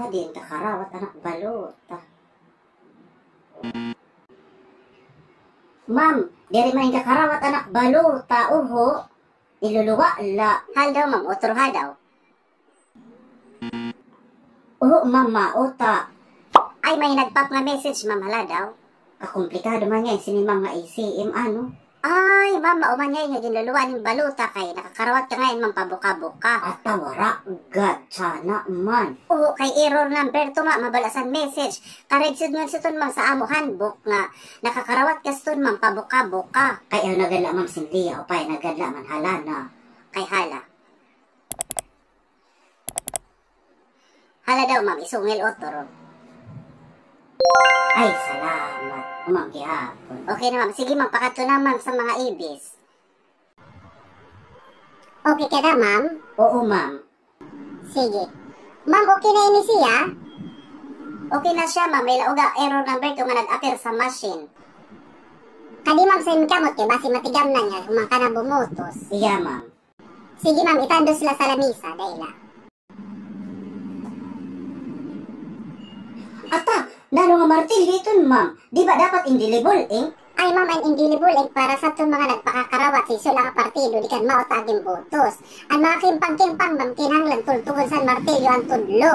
din kakarawat anak balot. Ma'am, diri man kakarawat anak balota, uho. Iluluwa la. Hal daw, ma'am, otro ha daw. Oo, ma'am, maota. Ay, may nagpap nga message, ma'am, hala daw. Kakomplikado man yan, sini ma'am nga ACM, ano? Ay, ma'am, mauman niya yung ginluluwa ng baluta kay nakakarawat ka ngayon, ma'am, pabuka-buka. At tawara, gatsana man. Oo, kay error number to, ma'am, mabalasan message. Karegsid mo si ton, ma'am, sa amo handbook nga nakakarawat ka ton, ma'am, pabuka-buka. Kay nagadla, ma'am, sindiya, o pa'y nagadla man hala na. Kay hala. Hala daw, ma'am, isungil otoro. Ay, salamat. Ma'am, kihapon. Okay na, ma'am. Sige, ma'am, pakato na, ma'am, sa mga ibis. Okay ka na, ma'am? Oo, ma'am. Sige. Ma'am, okay na ini siya? Okay na siya, ma'am. May lauga error number ito nga nag-appear sa machine. Kadi, ma'am, sa imong kamot kay basi matigam na niya, humang ka na bumutos. Iya, ma'am. Sige, ma'am, itando sila sa lamisa, dahil Ata, nalo nga martil dito, ma'am. Di ba dapat indelible ink? Ay, ma'am, ang indelible ink para sa itong mga nagpakakarawat sa iso lang partido, di kan mautaging butos. Ang mga kimpang-kimpang, ma'am, kinanglan tultugon sa martilyo ang tudlo.